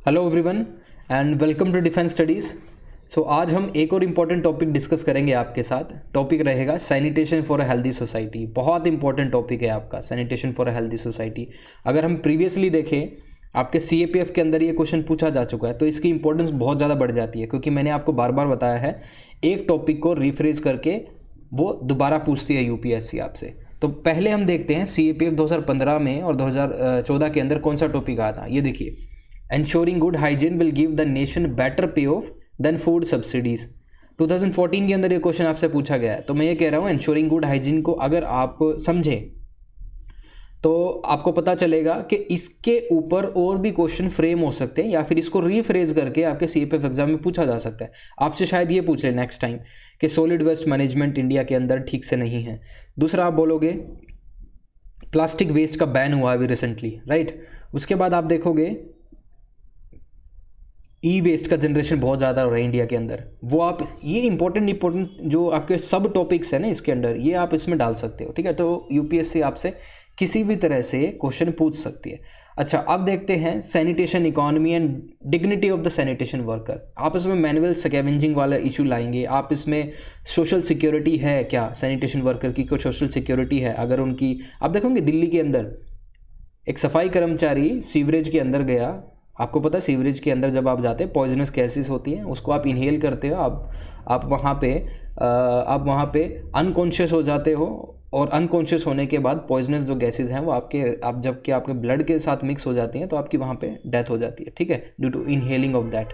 Hello everyone and welcome to defence studies. So आज हम एक और इम्पॉर्टेंट टॉपिक डिस्कस करेंगे आपके साथ। टॉपिक रहेगा sanitation for a healthy society. बहुत इंपॉर्टेंट टॉपिक है आपका sanitation for a healthy society. अगर हम प्रीवियसली देखें आपके CAPF के अंदर ये क्वेश्चन पूछा जा चुका है, तो इसकी इंपॉर्टेंस बहुत ज़्यादा बढ़ जाती है, क्योंकि मैंने आपको बार बार बताया है एक टॉपिक को रिफ्रेज करके वो दोबारा पूछती है UPSC आपसे। तो पहले हम देखते हैं CAPF 2015 में और 2014 के अंदर कौन सा टॉपिक आया था। ये देखिए, ensuring good hygiene will give the nation better payoff than food subsidies। 2014 के अंदर ये क्वेश्चन आपसे पूछा गया है। तो मैं ये कह रहा हूँ ensuring good hygiene को अगर आप समझें तो आपको पता चलेगा कि इसके ऊपर और भी क्वेश्चन फ्रेम हो सकते हैं, या फिर इसको रीफ्रेज करके आपके CAPF एग्जाम में पूछा जा सकता है। आपसे शायद ये पूछ ले नेक्स्ट टाइम कि सॉलिड वेस्ट मैनेजमेंट इंडिया के अंदर ठीक से नहीं है। दूसरा आप बोलोगे प्लास्टिक वेस्ट का बैन हुआ अभी रिसेंटली, राइट। उसके बाद आप देखोगे ई वेस्ट का जनरेशन बहुत ज़्यादा हो रहा है इंडिया के अंदर। वो आप ये इंपॉर्टेंट जो आपके सब टॉपिक्स है ना इसके अंदर, ये आप इसमें डाल सकते हो, ठीक है। तो UPSC आपसे किसी भी तरह से क्वेश्चन पूछ सकती है। अच्छा, अब देखते हैं sanitation economy and dignity of the sanitation worker. आप इसमें मैनुअल स्कैवेंजिंग वाला इशू लाएंगे, आप इसमें सोशल सिक्योरिटी है क्या, सैनिटेशन वर्कर की कोई सोशल सिक्योरिटी है अगर उनकी। आप देखोगे दिल्ली के अंदर एक सफाई कर्मचारी सीवरेज के अंदर गया। आपको पता है सीवरेज के अंदर जब आप जाते हैं पॉइजनस गैसेस होती हैं, उसको आप इनहेल करते हो, आप वहाँ पे अनकॉन्शियस हो जाते हो, और अनकॉन्शियस होने के बाद पॉइजनस जो गैसेस हैं वो आपके ब्लड के साथ मिक्स हो जाती हैं, तो आपकी वहाँ पे डेथ हो जाती है, ठीक है, due to inhaling of that.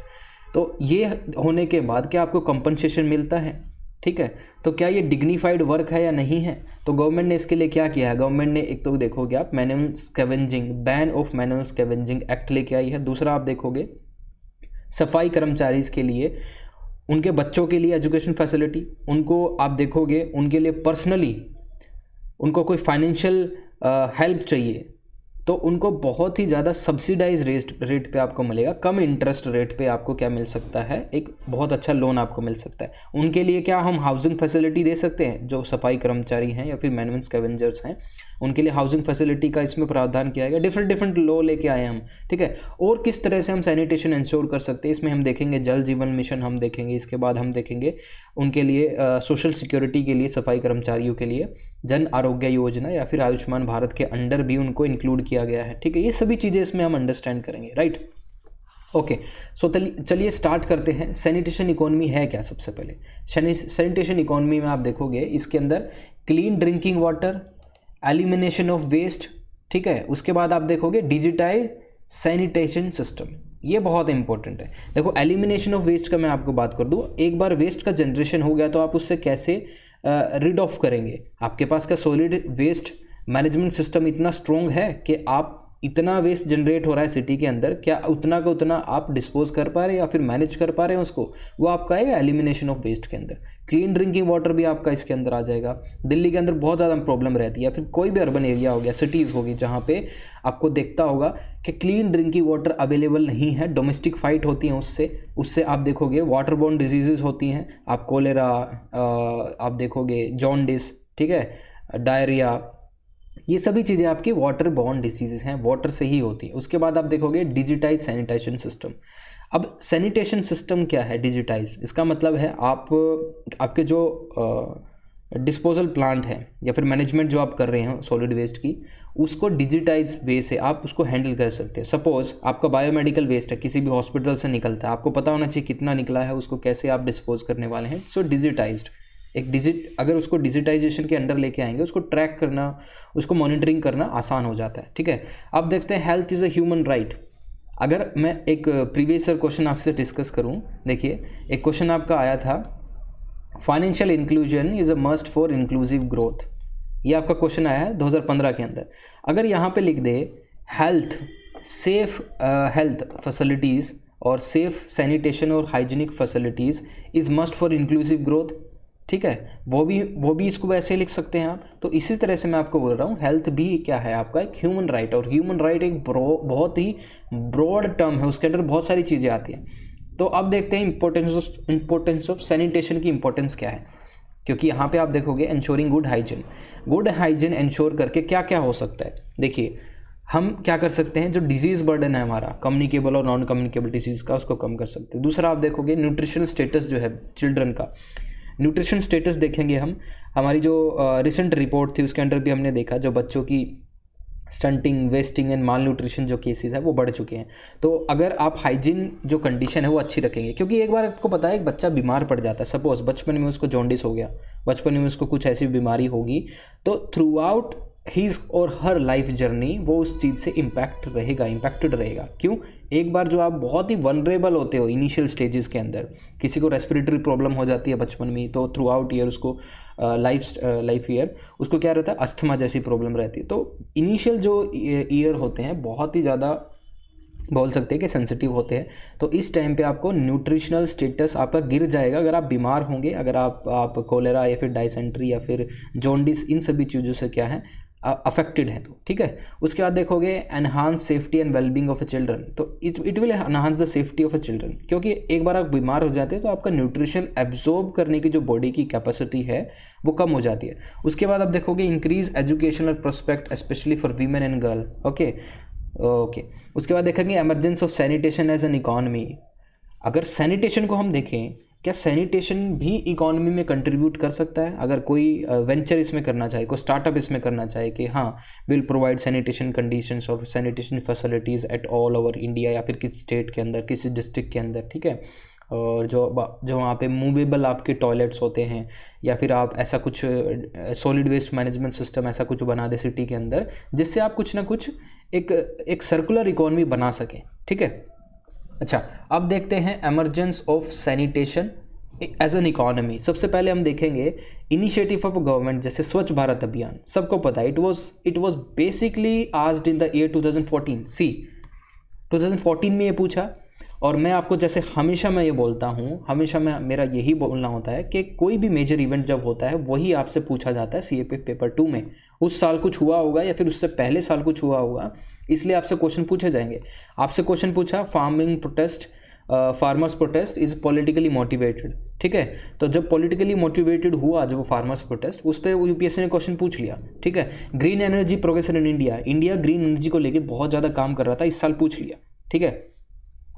तो ये होने के बाद क्या आपको कंपनसेशन मिलता है, ठीक है। तो क्या ये डिग्निफाइड वर्क है या नहीं है। तो गवर्नमेंट ने इसके लिए क्या किया है, गवर्नमेंट ने एक तो देखोगे आप manual scavenging, ban of manual scavenging act लेके आई है। दूसरा आप देखोगे सफाई कर्मचारी के लिए, उनके बच्चों के लिए एजुकेशन फैसिलिटी, उनको आप देखोगे उनके लिए पर्सनली उनको कोई फाइनेंशियल हेल्प चाहिए तो उनको बहुत ही ज़्यादा सब्सिडाइज रेट पे आपको मिलेगा, कम इंटरेस्ट रेट पे आपको क्या मिल सकता है, एक बहुत अच्छा लोन आपको मिल सकता है। उनके लिए क्या हम हाउसिंग फैसिलिटी दे सकते हैं, जो सफाई कर्मचारी हैं या फिर मैनुअल स्कैवेंजर्स हैं, उनके लिए हाउसिंग फैसिलिटी का इसमें प्रावधान किया गया। डिफरेंट लॉ लेके आए हम, ठीक है। और किस तरह से हम सैनिटेशन इंश्योर कर सकते हैं, इसमें हम देखेंगे जल जीवन मिशन हम देखेंगे। इसके बाद हम देखेंगे उनके लिए सोशल सिक्योरिटी के लिए, सफाई कर्मचारियों के लिए जन आरोग्य योजना या फिर आयुष्मान भारत के अंडर भी उनको इंक्लूड किया गया है, ठीक है। ये सभी चीज़ें इसमें हम अंडरस्टैंड करेंगे, राइट। ओके, सो चलिए स्टार्ट करते हैं। सैनिटेशन इकोनॉमी है क्या। सबसे पहले सैनिटेशन इकोनॉमी में आप देखोगे इसके अंदर clean drinking water, elimination of waste, ठीक है। उसके बाद आप देखोगे डिजिटाइज सैनिटेशन सिस्टम, ये बहुत इंपॉर्टेंट है। देखो एलिमिनेशन ऑफ वेस्ट का मैं आपको बात कर दूँ, एक बार वेस्ट का जनरेशन हो गया तो आप उससे कैसे रिड ऑफ करेंगे। आपके पास का सॉलिड वेस्ट मैनेजमेंट सिस्टम इतना स्ट्रॉन्ग है कि आप इतना वेस्ट जनरेट हो रहा है सिटी के अंदर, क्या उतना का उतना आप डिस्पोज कर पा रहे हैं या फिर मैनेज कर पा रहे हैं उसको, वो आपका आएगा एलिमिनेशन ऑफ वेस्ट के अंदर। क्लीन ड्रिंकिंग वाटर भी आपका इसके अंदर आ जाएगा। दिल्ली के अंदर बहुत ज़्यादा प्रॉब्लम रहती है, या फिर कोई भी अर्बन एरिया हो गया, सिटीज़ होगी, जहाँ पे आपको देखता होगा कि क्लीन ड्रिंकिंग वाटर अवेलेबल नहीं है, डोमेस्टिक फाइट होती हैं उससे आप देखोगे वाटर बोर्न डिजीज़ होती हैं, आप कोलेरा, आप देखोगे जॉन्डिस, ठीक है, डायरिया, ये सभी चीज़ें आपकी वाटर बॉर्न डिसीजेज हैं, वाटर से ही होती है। उसके बाद आप देखोगे डिजिटाइज सैनिटेशन सिस्टम। अब सैनिटेशन सिस्टम क्या है डिजिटाइज, इसका मतलब है आपके जो डिस्पोजल प्लांट है या फिर मैनेजमेंट जो आप कर रहे हैं सॉलिड वेस्ट की, उसको डिजिटाइज वे से आप उसको हैंडल कर सकते हैं। सपोज आपका बायोमेडिकल वेस्ट है, किसी भी हॉस्पिटल से निकलता है, आपको पता होना चाहिए कितना निकला है, उसको कैसे आप डिस्पोज करने वाले हैं। सो डिजिटाइज्ड अगर उसको डिजिटाइजेशन के अंडर लेके आएंगे, उसको ट्रैक करना, उसको मॉनिटरिंग करना आसान हो जाता है, ठीक है। अब देखते हैं health is a human right. अगर मैं एक प्रीवियस ईयर क्वेश्चन आपसे डिस्कस करूं, देखिए एक क्वेश्चन आपका आया था, financial inclusion is a must for inclusive growth. ये आपका क्वेश्चन आया है 2015 के अंदर। अगर यहाँ पे लिख दे सेफ हेल्थ फैसिलिटीज़ और सेफ सैनिटेशन और hygienic facilities is must for inclusive growth, ठीक है, वो भी इसको वैसे लिख सकते हैं आप। तो इसी तरह से मैं आपको बोल रहा हूँ हेल्थ भी क्या है आपका एक ह्यूमन राइट, और ह्यूमन राइट एक बहुत ही ब्रॉड टर्म है, उसके अंदर बहुत सारी चीज़ें आती हैं। तो अब देखते हैं इंपॉर्टेंस ऑफ सैनिटेशन की इंपॉर्टेंस क्या है, क्योंकि यहाँ पे आप देखोगे इंश्योरिंग गुड हाइजीन इंश्योर करके क्या क्या हो सकता है। देखिए हम क्या कर सकते हैं, जो डिजीज़ बर्डन है हमारा कम्युनिकेबल और नॉन कम्युनिकेबल डिजीज़ का, उसको कम कर सकते हैं। दूसरा आप देखोगे न्यूट्रिशनल स्टेटस जो है चिल्ड्रन का, न्यूट्रिशन स्टेटस देखेंगे हम, हमारी जो रिसेंट रिपोर्ट थी उसके अंदर भी हमने देखा जो बच्चों की stunting, wasting and mall nutrition जो केसेस है वो बढ़ चुके हैं। तो अगर आप हाइजीन जो कंडीशन है वो अच्छी रखेंगे, क्योंकि एक बार आपको पता है एक बच्चा बीमार पड़ जाता है, सपोज बचपन में उसको जॉन्डिस हो गया, बचपन में उसको कुछ ऐसी बीमारी होगी, तो थ्रू आउट हीज और हर लाइफ जर्नी वो उस चीज़ से इम्पैक्टेड रहेगा। क्यों? एक बार जो आप बहुत ही वनरेबल होते हो इनिशियल स्टेजेस के अंदर, किसी को रेस्पिरेटरी प्रॉब्लम हो जाती है बचपन में, तो थ्रू आउट ईयर उसको लाइफ ईयर उसको क्या रहता है, अस्थमा जैसी प्रॉब्लम रहती है। तो इनिशियल जो ईयर होते हैं बहुत ही ज़्यादा बोल सकते हैं कि सेंसिटिव होते हैं। तो इस टाइम पे आपको न्यूट्रिशनल स्टेटस आपका गिर जाएगा अगर आप बीमार होंगे, अगर आप कोलेरा या फिर डायसेंट्री या फिर जॉन्डिस इन सभी चीज़ों से क्या है अफेक्टेड है। तो ठीक है, उसके बाद देखोगे enhance safety and wellbeing of a children. तो it will enhance the safety of a children, क्योंकि एक बार आप बीमार हो जाते हैं तो आपका न्यूट्रिशन एब्जॉर्ब करने की जो बॉडी की कैपेसिटी है वो कम हो जाती है। उसके बाद आप देखोगे increase educational prospect specially for women and girl. Okay उसके बाद देखेंगे emergence of sanitation as an economy. अगर सैनिटेशन को हम देखें, क्या सैनिटेशन भी इकॉनमी में कंट्रीब्यूट कर सकता है? अगर कोई वेंचर इसमें करना चाहे, कोई स्टार्टअप इसमें करना चाहे कि हाँ विल प्रोवाइड सैनिटेशन कंडीशंस और sanitation facilities at all over India, या फिर किसी स्टेट के अंदर, किसी डिस्ट्रिक्ट के अंदर, ठीक है, और जो वहाँ पे मूवेबल आपके टॉयलेट्स होते हैं, या फिर आप ऐसा कुछ सॉलिड वेस्ट मैनेजमेंट सिस्टम ऐसा कुछ बना दे सिटी के अंदर, जिससे आप कुछ ना कुछ एक सर्कुलर इकॉनमी बना सकें। ठीक है, अच्छा अब देखते हैं emergence of sanitation as an economy. सबसे पहले हम देखेंगे इनिशिएटिव ऑफ गवर्नमेंट, जैसे स्वच्छ भारत अभियान। सबको पता है it was basically asked in the year 2014। 2014 में ये पूछा, और मैं आपको जैसे हमेशा मैं ये बोलता हूँ, हमेशा मैं मेरा यही बोलना होता है कि कोई भी मेजर इवेंट जब होता है वही आपसे पूछा जाता है CAPF पेपर 2 में। उस साल कुछ हुआ होगा या फिर उससे पहले साल कुछ हुआ होगा, इसलिए आपसे क्वेश्चन पूछे जाएंगे। आपसे क्वेश्चन पूछा farmers protest is politically motivated. ठीक है, तो जब पॉलिटिकली मोटिवेटेड हुआ जब वो फार्मर्स प्रोटेस्ट, उस पर UPSC ने क्वेश्चन पूछ लिया। ठीक है, green energy progression in India green energy को लेकर बहुत ज़्यादा काम कर रहा था, इस साल पूछ लिया। ठीक है,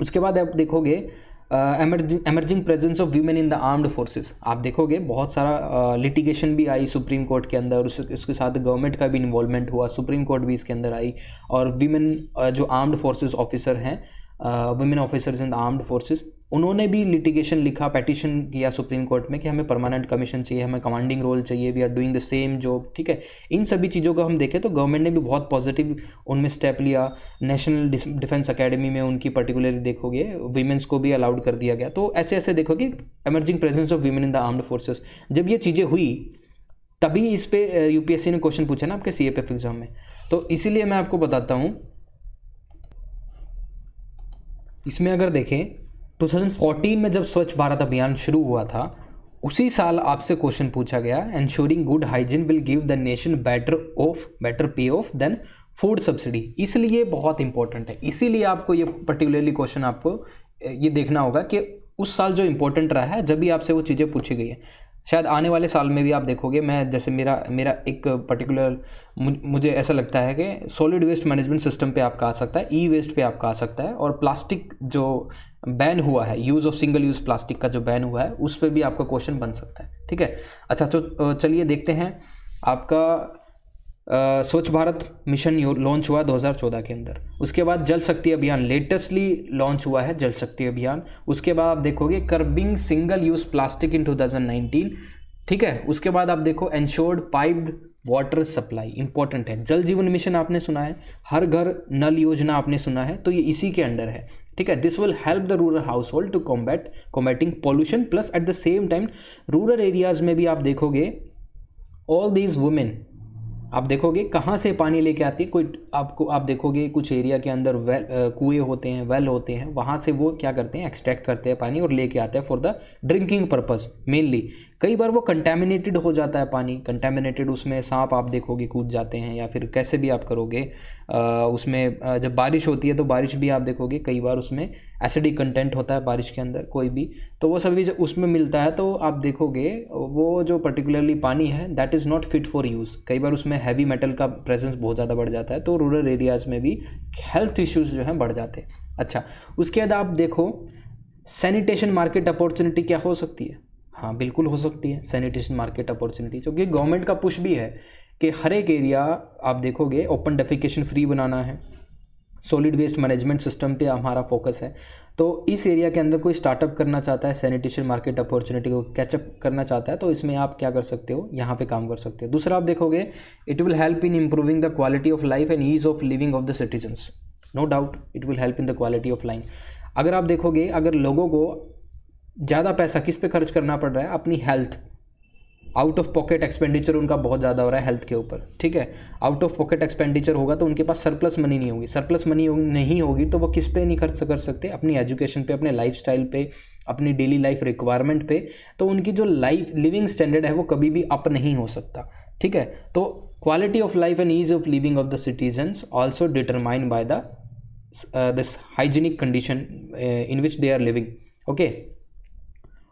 उसके बाद आप देखोगे emerging presence of women in the armed forces. आप देखोगे बहुत सारा लिटिगेशन भी आई सुप्रीम कोर्ट के अंदर, उसके साथ गवर्नमेंट का भी इन्वॉल्वमेंट हुआ, सुप्रीम कोर्ट भी इसके अंदर आई, और वीमेन जो आर्म्ड फोर्सेस ऑफिसर हैं, women officers in the armed forces, उन्होंने भी लिटिगेशन लिखा, पेटिशन किया सुप्रीम कोर्ट में कि हमें परमानेंट कमीशन चाहिए, हमें कमांडिंग रोल चाहिए, we are doing the same job. ठीक है, इन सभी चीज़ों को हम देखें तो गवर्नमेंट ने भी बहुत पॉजिटिव उनमें स्टेप लिया। नेशनल डिफेंस अकेडमी में उनकी पर्टिकुलरली देखोगे वीमेंस को भी अलाउड कर दिया गया। तो ऐसे ऐसे देखोगे emerging presence of women in the armed forces. जब ये चीज़ें हुई तभी इस पे UPSC ने क्वेश्चन पूछा ना आपके CAPF एग्जाम में। तो इसीलिए मैं आपको बताता हूँ, इसमें अगर देखें 2014 में जब स्वच्छ भारत अभियान शुरू हुआ था, उसी साल आपसे क्वेश्चन पूछा गया, ensuring good hygiene will give the nation better pay off than food subsidy. इसलिए बहुत इंपॉर्टेंट है, इसीलिए आपको ये पर्टिकुलरली क्वेश्चन आपको ये देखना होगा कि उस साल जो इंपॉर्टेंट रहा है जब भी आपसे वो चीज़ें पूछी गई है, शायद आने वाले साल में भी आप देखोगे। मैं जैसे मेरा एक पर्टिकुलर मुझे ऐसा लगता है कि सॉलिड वेस्ट मैनेजमेंट सिस्टम पे आपका आ सकता है, ई-वेस्ट पे आपका आ सकता है, और प्लास्टिक जो बैन हुआ है, use of single use plastic का जो बैन हुआ है, उस पर भी आपका क्वेश्चन बन सकता है। ठीक है, अच्छा तो चलिए देखते हैं आपका स्वच्छ भारत मिशन लॉन्च हुआ 2014 के अंदर। उसके बाद जल शक्ति अभियान लेटेस्टली लॉन्च हुआ है, जल शक्ति अभियान। उसके बाद आप देखोगे curbing single use plastic in 2019। ठीक है, उसके बाद आप देखो ensured piped water supply, important है। जल जीवन मिशन आपने सुना है, हर घर नल योजना आपने सुना है, तो ये इसी के अंडर है। ठीक है, this will help the rural household to combating pollution, plus at the same time rural areas में भी आप देखोगे ऑल दीज वुमेन, आप देखोगे कहाँ से पानी लेके आती है। आप देखोगे कुछ एरिया के अंदर कुएँ होते हैं, वेल होते हैं, वहाँ से वो क्या करते हैं, एक्सट्रैक्ट करते हैं पानी और लेके आते हैं for the drinking purpose mainly. कई बार वो कंटेमिनेटेड हो जाता है पानी, कंटेमिनेटेड, उसमें सांप आप देखोगे कूद जाते हैं, या फिर कैसे भी आप करोगे उसमें जब बारिश होती है तो बारिश भी आप देखोगे कई बार उसमें एसिडिक कंटेंट होता है बारिश के अंदर कोई भी, तो वो सभी उसमें मिलता है। तो आप देखोगे वो जो पर्टिकुलरली पानी है that is not fit for use. कई बार उसमें हैवी मेटल का प्रेजेंस बहुत ज़्यादा बढ़ जाता है, तो रूरल एरियाज़ में भी हेल्थ इश्यूज़ जो हैं बढ़ जाते हैं। अच्छा, उसके बाद आप देखो सैनिटेशन मार्केट अपॉर्चुनिटी क्या हो सकती है? हाँ बिल्कुल हो सकती है सैनिटेशन मार्केट अपॉर्चुनिटी, क्योंकि गवर्नमेंट का पुश भी है कि हर एक एरिया आप देखोगे ओपन डेफिकेशन फ्री बनाना है, सॉलिड वेस्ट मैनेजमेंट सिस्टम पे हमारा फोकस है। तो इस एरिया के अंदर कोई स्टार्टअप करना चाहता है, सैनिटेशन मार्केट अपॉर्चुनिटी को कैचअप करना चाहता है, तो इसमें आप क्या कर सकते हो, यहाँ पे काम कर सकते हो। दूसरा आप देखोगे it will help in improving the quality of life and ease of living of the citizens. No doubt it will help in the quality of life. अगर आप देखोगे अगर लोगों को ज़्यादा पैसा किस पे खर्च करना पड़ रहा है, अपनी health, out of pocket expenditure उनका बहुत ज़्यादा हो रहा है हेल्थ के ऊपर, ठीक है, आउट ऑफ पॉकेट एक्सपेंडिचर होगा तो उनके पास सरप्लस मनी नहीं होगी, सरप्लस मनी नहीं होगी तो वो किस पे नहीं खर्च कर सकते, अपनी एजुकेशन पे, अपने लाइफस्टाइल पे, अपनी डेली लाइफ रिक्वायरमेंट पे। तो उनकी जो लाइफ लिविंग स्टैंडर्ड है वो कभी भी अप नहीं हो सकता, ठीक है। तो quality of life and ease of living of the citizens also determined by the this hygienic condition in which they are living, okay.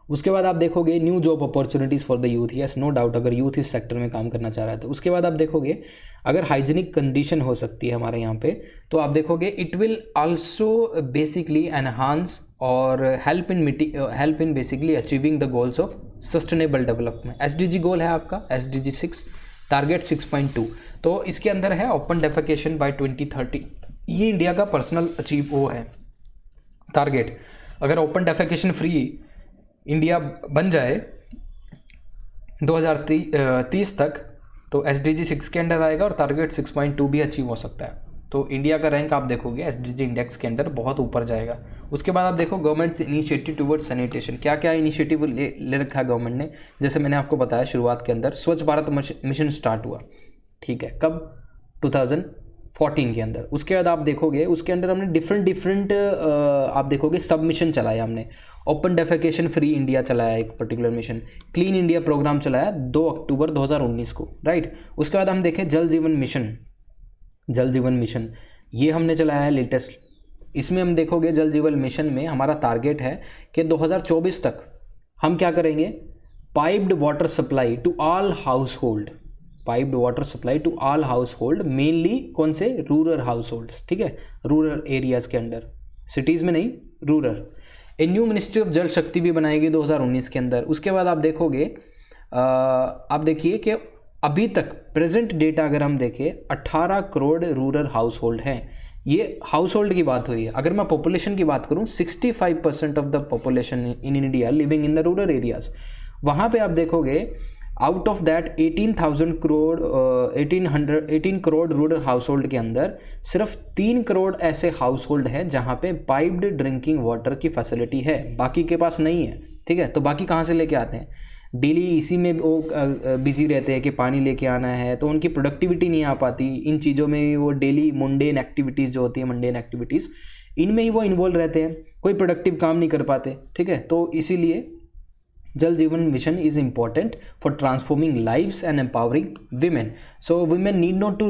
उसके बाद आप देखोगे new job opportunities for the youth, yes no doubt, अगर youth इस sector में काम करना चाह रहा है तो। उसके बाद आप देखोगे अगर हाइजीनिक कंडीशन हो सकती है हमारे यहाँ पे, तो आप देखोगे it will also basically enhance और help in basically achieving the goals of sustainable development. SDG goal है आपका SDG 6 टारगेट 6.2, तो इसके अंदर है ओपन डेफिकेशन बाय 2030। ये इंडिया का पर्सनल अचीव वो है टारगेट। अगर ओपन डेफिकेशन फ्री इंडिया बन जाए 2030 तक तो SDG 6 के अंडर आएगा और टारगेट 6.2 भी अचीव हो सकता है। तो इंडिया का रैंक आप देखोगे SDG इंडेक्स के अंदर बहुत ऊपर जाएगा। उसके बाद आप देखो गवर्नमेंट इनिशिएटिव टुवर्ड्स सैनिटेशन, क्या क्या इनिशिएटिव ले रखा है गवर्नमेंट ने। जैसे मैंने आपको बताया शुरुआत के अंदर स्वच्छ भारत मिशन स्टार्ट हुआ, ठीक है, कब 2014 के अंदर। उसके बाद आप देखोगे उसके अंदर हमने डिफरेंट आप देखोगे सब मिशन चलाया हमने। ओपन डेफिकेशन फ्री इंडिया चलाया एक particular mission, clean India programme चलाया 2 अक्टूबर 2019 को, राइट। उसके बाद हम देखें जल जीवन मिशन ये हमने चलाया है लेटेस्ट। इसमें हम देखोगे जल जीवन मिशन में हमारा टारगेट है कि 2024 तक हम क्या करेंगे, piped water supply to all household, mainly कौन से, रूरल हाउस होल्ड्स, ठीक है, रूरल एरियाज़ के अंडर, सिटीज़ में नहीं, rural. A new ministry of Jal Shakti भी बनाएगी 2019 के अंदर। उसके बाद आप देखोगे आप देखिए कि अभी तक प्रेजेंट डेटा अगर हम देखें 18 करोड़ रूरल हाउस होल्ड हैं। ये हाउस होल्ड की बात हुई है। अगर मैं पॉपुलेशन की बात करूँ 65% of the population in India living in the rural areas. वहाँ पे आप देखोगे out of that 18 crore rural house hold के अंदर सिर्फ 3 करोड़ ऐसे हाउस होल्ड हैं जहाँ पे पाइप्ड ड्रिंकिंग वाटर की फैसिलिटी है, बाकी के पास नहीं है, ठीक है। तो बाकी कहाँ से लेके आते हैं, डेली इसी में वो बिजी रहते हैं कि पानी लेके आना है, तो उनकी प्रोडक्टिविटी नहीं आ पाती इन चीज़ों में। वो डेली मंडेन एक्टिविटीज़ जो होती है, मंडेन एक्टिविटीज़, इनमें ही वो इन्वॉल्व रहते हैं, कोई प्रोडक्टिव काम नहीं कर पाते, ठीक है। तो इसीलिए जल जीवन mission is important for transforming lives and empowering women. So women need not to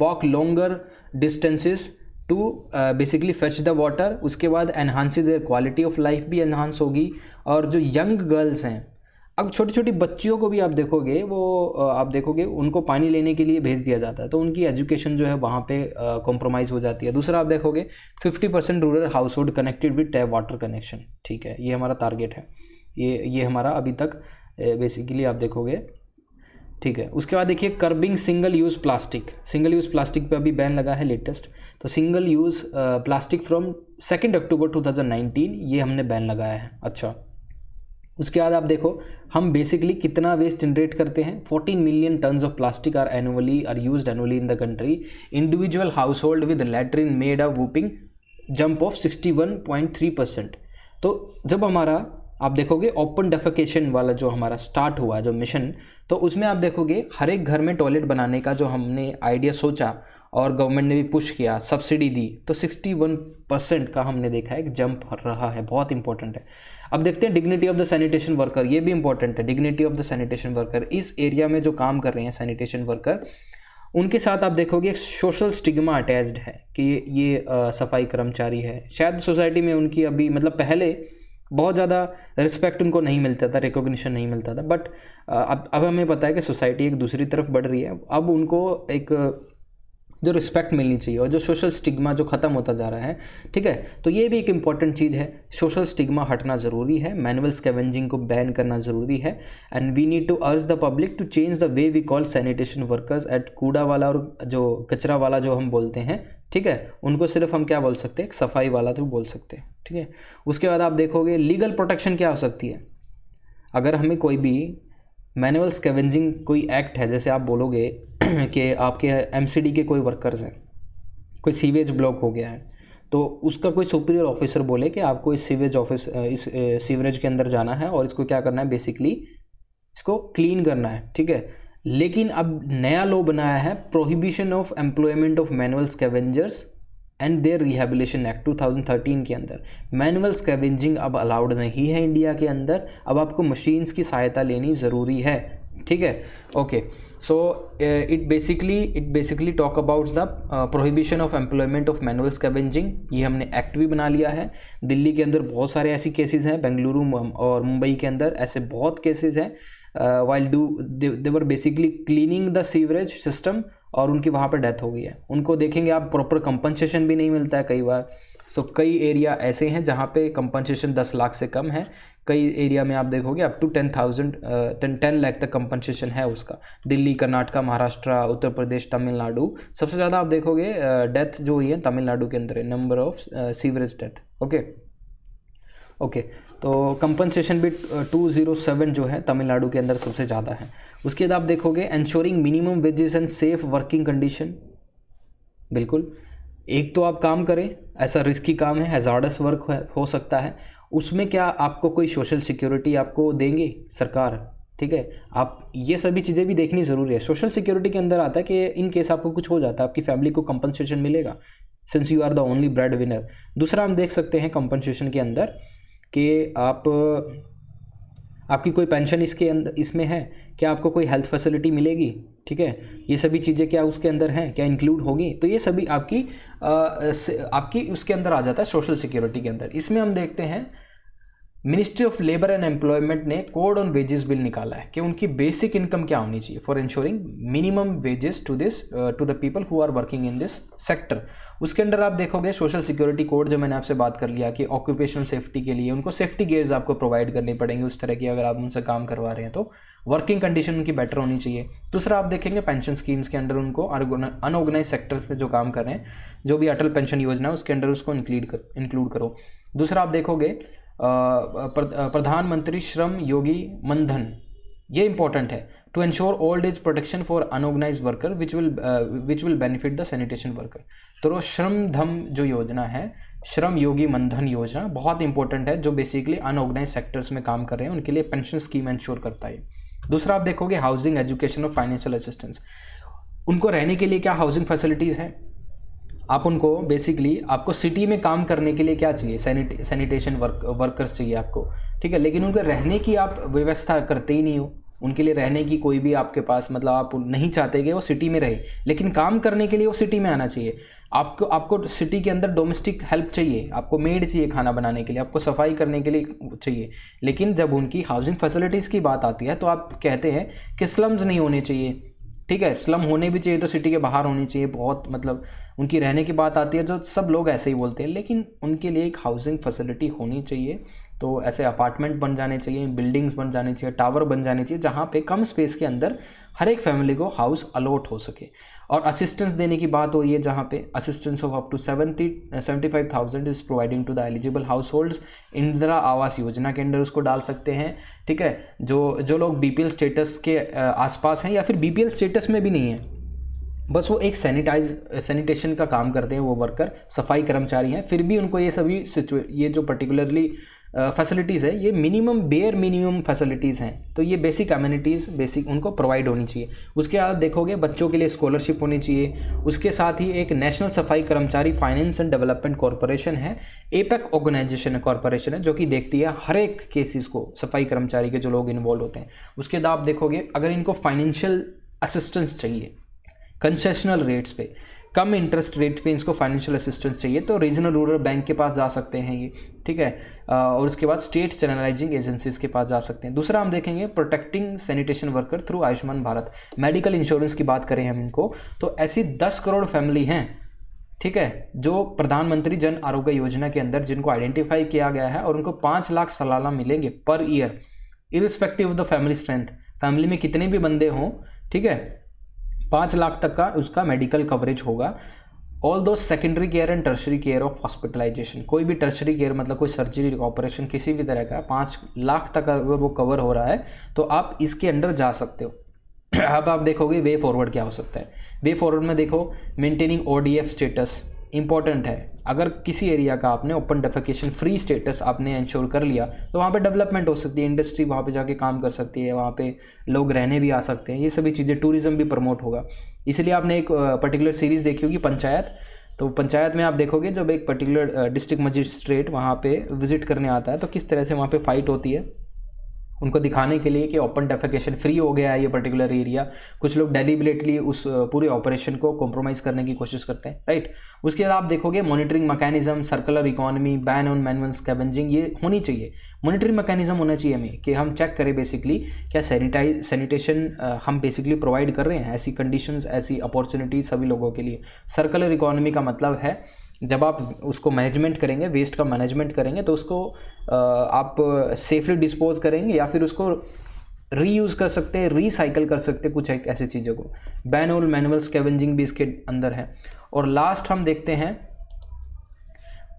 walk longer distances to basically fetch the water. उसके बाद enhances their quality of life भी enhance होगी। और जो young girls हैं, अब छोटी छोटी बच्चियों को भी आप देखोगे उनको पानी लेने के लिए भेज दिया जाता है, तो उनकी एजुकेशन जो है वहाँ पे कॉम्प्रोमाइज़ हो जाती है। दूसरा आप देखोगे 50% rural house hold connected with tap water connection, ठीक है, ये हमारा टारगेट है। ये हमारा अभी तक बेसिकली आप देखोगे, ठीक है। उसके बाद देखिए कर्बिंग सिंगल यूज़ प्लास्टिक पे अभी बैन लगा है लेटेस्ट। तो सिंगल यूज़ प्लास्टिक फ्रॉम 2 अक्टूबर 2019 ये हमने बैन लगाया है। अच्छा, उसके बाद आप देखो हम बेसिकली कितना वेस्ट जनरेट करते हैं, 14 million tons of plastic are used annually in the country. Individual household with latrine made a whooping jump of 61.3%। तो जब हमारा आप देखोगे ओपन डेफिकेशन वाला जो हमारा स्टार्ट हुआ जो मिशन, तो उसमें आप देखोगे हर एक घर में टॉयलेट बनाने का जो हमने आइडिया सोचा और गवर्नमेंट ने भी पुश किया, सब्सिडी दी, तो 61% का हमने देखा है जंप रहा है, बहुत इंपॉर्टेंट है। अब देखते हैं dignity of the sanitation worker, ये भी इंपॉर्टेंट है। Dignity of the sanitation worker, इस एरिया में जो काम कर रहे हैं सैनिटेशन वर्कर, उनके साथ आप देखोगे एक सोशल स्टिग्मा अटैच्ड है कि ये सफाई कर्मचारी है। शायद सोसाइटी में उनकी अभी मतलब पहले बहुत ज़्यादा रिस्पेक्ट उनको नहीं मिलता था, रिकॉग्निशन नहीं मिलता था, बट अब हमें पता है कि सोसाइटी एक दूसरी तरफ बढ़ रही है। अब उनको एक जो रिस्पेक्ट मिलनी चाहिए और जो सोशल स्टिग्मा जो ख़त्म होता जा रहा है, ठीक है, तो ये भी एक इम्पॉर्टेंट चीज़ है। सोशल स्टिग्मा हटना ज़रूरी है, मैनुअल स्कैवेंजिंग को बैन करना ज़रूरी है, and we need to urge the public to change the way we call sanitation workers at कूड़ा वाला और जो कचरा वाला जो हम बोलते हैं, ठीक है, उनको सिर्फ हम क्या बोल सकते हैं, एक सफाई वाला तो बोल सकते हैं, ठीक है। उसके बाद आप देखोगे लीगल प्रोटेक्शन क्या हो सकती है। अगर हमें कोई भी मैनुअल स्कैवेंजिंग कोई एक्ट है, जैसे आप बोलोगे कि आपके एमसीडी के कोई वर्कर्स हैं, कोई सीवेज ब्लॉक हो गया है, तो उसका कोई सुपीरियर ऑफिसर बोले कि आपको इस सीवरेज के अंदर जाना है और इसको क्या करना है, बेसिकली इसको क्लीन करना है, ठीक है। लेकिन अब नया लॉ बनाया है, prohibition of employment of manual scavengers and their rehabilitation act 2013 के अंदर मैनुअल स्कैवेंजिंग अब अलाउड नहीं है इंडिया के अंदर। अब आपको मशीन्स की सहायता लेनी ज़रूरी है, ठीक है। Okay, so it basically talk about the prohibition of employment of manual scavenging. ये हमने एक्ट भी बना लिया है। दिल्ली के अंदर बहुत सारे ऐसी केसेस हैं, बेंगलुरु और मुंबई के अंदर ऐसे बहुत केसेस हैं, while they were basically cleaning the sewerage system और उनकी वहाँ पर डेथ हो गई है। उनको देखेंगे आप, प्रॉपर कंपनसेशन भी नहीं मिलता है कई बार। सो कई एरिया ऐसे हैं जहाँ पे कंपनसेशन 10 लाख से कम है। कई एरिया में आप देखोगे अप टू 10 लाख तक कंपनसेशन है उसका। दिल्ली, कर्नाटका, महाराष्ट्र, उत्तर प्रदेश, तमिलनाडु, सबसे ज़्यादा आप देखोगे डेथ जो हुई है तमिलनाडु के अंदर है, number of sewerage death. Okay, तो कंपनसेशन भी 207 जो है तमिलनाडु के अंदर सबसे ज़्यादा है। उसके बाद आप देखोगे ensuring minimum wages and safe working condition. बिल्कुल, एक तो आप काम करें, ऐसा रिस्की काम है, हैजार्डस वर्क हो सकता है, उसमें क्या आपको कोई सोशल सिक्योरिटी आपको देंगे सरकार, ठीक है। आप ये सभी चीज़ें भी देखनी ज़रूरी है। सोशल सिक्योरिटी के अंदर आता है कि इन केस आपको कुछ हो जाता है, आपकी फैमिली को कंपनसेशन मिलेगा, since you are the only breadwinner. दूसरा हम देख सकते हैं कंपनसेशन के अंदर कि आपकी कोई पेंशन इसमें है, क्या आपको कोई हेल्थ फैसिलिटी मिलेगी, ठीक है। ये सभी चीज़ें क्या उसके अंदर हैं, क्या इंक्लूड होगी, तो ये सभी आपकी उसके अंदर आ जाता है सोशल सिक्योरिटी के अंदर। इसमें हम देखते हैं ministry of labour and employment ने कोड ऑन वेजेस बिल निकाला है कि उनकी बेसिक इनकम क्या होनी चाहिए for insuring minimum wages to the people who are working in this sector. उसके अंदर आप देखोगे सोशल सिक्योरिटी कोड, जो मैंने आपसे बात कर लिया कि ऑक्यूपेशनल सेफ्टी के लिए उनको सेफ्टी गियर्स आपको प्रोवाइड करने पड़ेंगे उस तरह की, अगर आप उनसे काम करवा रहे हैं तो वर्किंग कंडीशन उनकी बेटर होनी चाहिए। दूसरा आप देखेंगे पेंशन स्कीम्स के अंदर उनको अनऑर्गेनाइज सेक्टर में जो काम कर रहे हैं, जो भी अटल पेंशन योजना है उसके अंदर उसको इंक्लूड करो। दूसरा आप देखोगे प्रधानमंत्री श्रम योगी मनधन, ये इंपॉर्टेंट है, to ensure old age protection for unorganise worker which will benefit the sanitation worker. तो श्रम धम जो योजना है, श्रम योगी मनधन योजना बहुत इंपॉर्टेंट है, जो बेसिकली अनऑर्गेनाइज सेक्टर्स में काम कर रहे हैं उनके लिए पेंशन स्कीम इंश्योर करता है। दूसरा आप देखोगे हाउसिंग, एजुकेशन और फाइनेंशियल असिस्टेंस। उनको रहने के लिए क्या हाउसिंग फैसिलिटीज़ हैं, आप उनको बेसिकली आपको सिटी में काम करने के लिए क्या चाहिए, सैनिटेशन वर्कर्स चाहिए आपको, ठीक है। लेकिन उनके रहने की आप व्यवस्था करते ही नहीं हो, उनके लिए रहने की कोई भी आपके पास मतलब आप नहीं चाहते कि वो सिटी में रहे, लेकिन काम करने के लिए वो सिटी में आना चाहिए। आपको सिटी के अंदर डोमेस्टिक हेल्प चाहिए, आपको मेड चाहिए खाना बनाने के लिए, आपको सफाई करने के लिए चाहिए। लेकिन जब उनकी हाउसिंग फैसिलिटीज़ की बात आती है तो आप कहते हैं कि स्लम्स नहीं होने चाहिए, ठीक है। स्लम होने भी चाहिए तो सिटी के बाहर होनी चाहिए, बहुत मतलब उनकी रहने की बात आती है जो सब लोग ऐसे ही बोलते हैं, लेकिन उनके लिए एक हाउसिंग फैसिलिटी होनी चाहिए। तो ऐसे अपार्टमेंट बन जाने चाहिए, बिल्डिंग्स बन जानी चाहिए, टावर बन जाने चाहिए, जहाँ पे कम स्पेस के अंदर हर एक फैमिली को हाउस अलॉट हो सके। और असिस्टेंस देने की बात हो, ये जहाँ पे assistance of up to 75,000 is providing to the eligible households, Indira Awas Yojana के अंदर उसको डाल सकते हैं, ठीक है। जो लोग बीपीएल स्टेटस के आसपास हैं या फिर बीपीएल स्टेटस में भी नहीं है, बस वो एक सैनिटेशन का काम करते हैं, वो वर्कर सफाई कर्मचारी हैं, फिर भी उनको ये सभी ये जो पर्टिकुलरली फैसिलिटीज़ है, ये बेयर मिनिमम फैसिलिटीज़ हैं, तो ये बेसिक अम्यूनिटीज़ बेसिक उनको प्रोवाइड होनी चाहिए। उसके बाद देखोगे बच्चों के लिए स्कॉलरशिप होनी चाहिए। उसके साथ ही एक नेशनल सफाई कर्मचारी फाइनेंस एंड डेवलपमेंट कॉरपोरेशन है, एपेक ऑर्गेनाइजेशन कॉरपोरेशन है, जो कि देखती है हर एक केसेस को, सफाई कर्मचारी के जो लोग इन्वॉल्व होते हैं। उसके बाद आप देखोगे अगर इनको फाइनेंशियल असिस्टेंस चाहिए कंसेशनल रेट्स पे, कम इंटरेस्ट रेट पे इसको फाइनेंशियल असिस्टेंस चाहिए तो रीजनल रूरल बैंक के पास जा सकते हैं ये, ठीक है। और उसके बाद स्टेट चैनलाइजिंग एजेंसीज के पास जा सकते हैं। दूसरा हम देखेंगे protecting sanitation worker through Ayushman Bharat, medical insurance की बात करें हम इनको तो ऐसी 10 करोड़ फैमिली हैं, ठीक है, जो प्रधानमंत्री जन आरोग्य योजना के अंदर जिनको आइडेंटिफाई किया गया है और उनको 5 लाख सालाना मिलेंगे per year, irrespective of the family strength. Family में कितने भी बंदे हों, ठीक है, 5 लाख तक का उसका मेडिकल कवरेज होगा। ऑल दो secondary care and tertiary care of hospitalisation, कोई भी टर्शरी केयर मतलब कोई सर्जरी ऑपरेशन किसी भी तरह का 5 लाख तक अगर वो कवर हो रहा है तो आप इसके अंडर जा सकते हो। अब आप देखोगे वे फॉरवर्ड क्या हो सकता है। वे फॉरवर्ड में देखो मेंटेनिंग ODF स्टेटस इंपॉर्टेंट है। अगर किसी एरिया का आपने ओपन डेफिकेशन फ्री स्टेटस आपने इंश्योर कर लिया तो वहाँ पे डेवलपमेंट हो सकती है, इंडस्ट्री वहाँ पे जाके काम कर सकती है, वहाँ पे लोग रहने भी आ सकते हैं, ये सभी चीज़ें, टूरिज्म भी प्रमोट होगा। इसलिए आपने एक पर्टिकुलर सीरीज़ देखी होगी पंचायत, तो पंचायत में आप देखोगे जब एक पर्टिकुलर डिस्ट्रिक्ट मजिस्ट्रेट वहाँ पे विजिट करने आता है तो किस तरह से वहाँ पे फाइट होती है उनको दिखाने के लिए कि ओपन डेफिकेशन फ्री हो गया है ये पर्टिकुलर एरिया। कुछ लोग डेलिबरेटली उस पूरे ऑपरेशन को कॉम्प्रोमाइज़ करने की कोशिश करते हैं, राइट। उसके बाद आप देखोगे monitoring mechanism, circular economy, ban on manual scavenging, ये होनी चाहिए। मॉनिटरिंग मैकेनिज्म होना चाहिए हमें कि हम चेक करें बेसिकली क्या सैनिटेशन हम बेसिकली प्रोवाइड कर रहे हैं, ऐसी कंडीशंस, ऐसी अपॉर्चुनिटीज सभी लोगों के लिए। सर्कुलर इकोनॉमी का मतलब है जब आप उसको मैनेजमेंट करेंगे, वेस्ट का मैनेजमेंट करेंगे तो उसको आप सेफली डिस्पोज करेंगे या फिर उसको रीयूज़ कर सकते हैं, रीसाइकिल कर सकते हैं, कुछ एक ऐसी चीज़ों को। बैन ऑन मैनुअल स्कैवेंजिंग भी इसके अंदर है। और लास्ट हम देखते हैं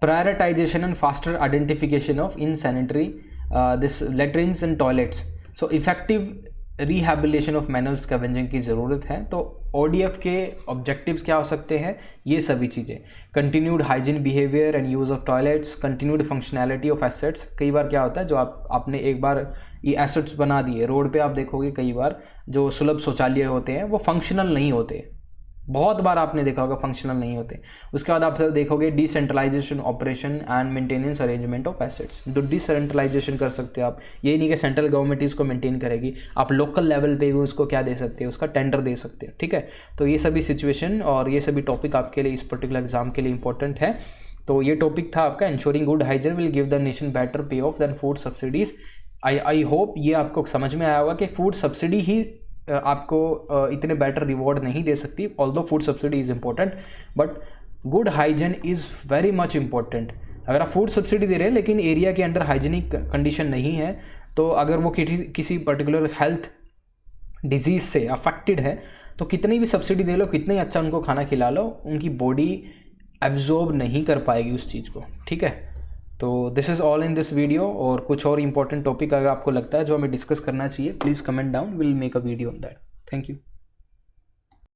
prioritisation and faster identification of insanitary this latrines and toilets. So effective rehabilitation of manual scavenging की ज़रूरत है। तो ODF के ऑब्जेक्टिव्स क्या हो सकते हैं, ये सभी चीज़ें, continued hygiene behaviour and use of toilets, continued functionality of assets. कई बार क्या होता है जो आपने एक बार ये एसेट्स बना दिए, रोड पे आप देखोगे कई बार जो सुलभ शौचालय होते हैं वो फंक्शनल नहीं होते, बहुत बार आपने देखा होगा फंक्शनल नहीं होते। उसके बाद आप देखोगे decentralisation operation and maintenance arrangement of assets. तो डिसेंट्रलाइजेशन कर सकते हो आप, ये नहीं कि सेंट्रल गवर्नमेंट इसको मेंटेन करेगी, आप लोकल लेवल पे भी उसको क्या दे सकते हो, उसका टेंडर दे सकते हो, ठीक है। तो ये सभी सिचुएशन और ये सभी टॉपिक आपके लिए इस पर्टिकुलर एग्जाम के लिए इंपॉर्टेंट है। तो ये टॉपिक था आपका ensuring good hygiene will give the nation better pay off than food subsidies. I hope ये आपको समझ में आया होगा कि फूड सब्सिडी ही आपको इतने बेटर रिवॉर्ड नहीं दे सकती, although food subsidy is important but good hygiene is very much important. अगर आप फूड सब्सिडी दे रहे हैं लेकिन एरिया के अंडर हाइजीनिक कंडीशन नहीं है, तो अगर वो किसी पर्टिकुलर हेल्थ डिजीज़ से अफेक्टेड है तो कितनी भी सब्सिडी दे लो, कितना ही अच्छा उनको खाना खिला लो, उनकी बॉडी एब्जॉर्ब नहीं कर पाएगी उस चीज़ को, ठीक है। तो this is all in this video. और कुछ और इंपॉर्टेंट टॉपिक अगर आपको लगता है जो हमें डिस्कस करना चाहिए, please comment down, will make a video on that. Thank you.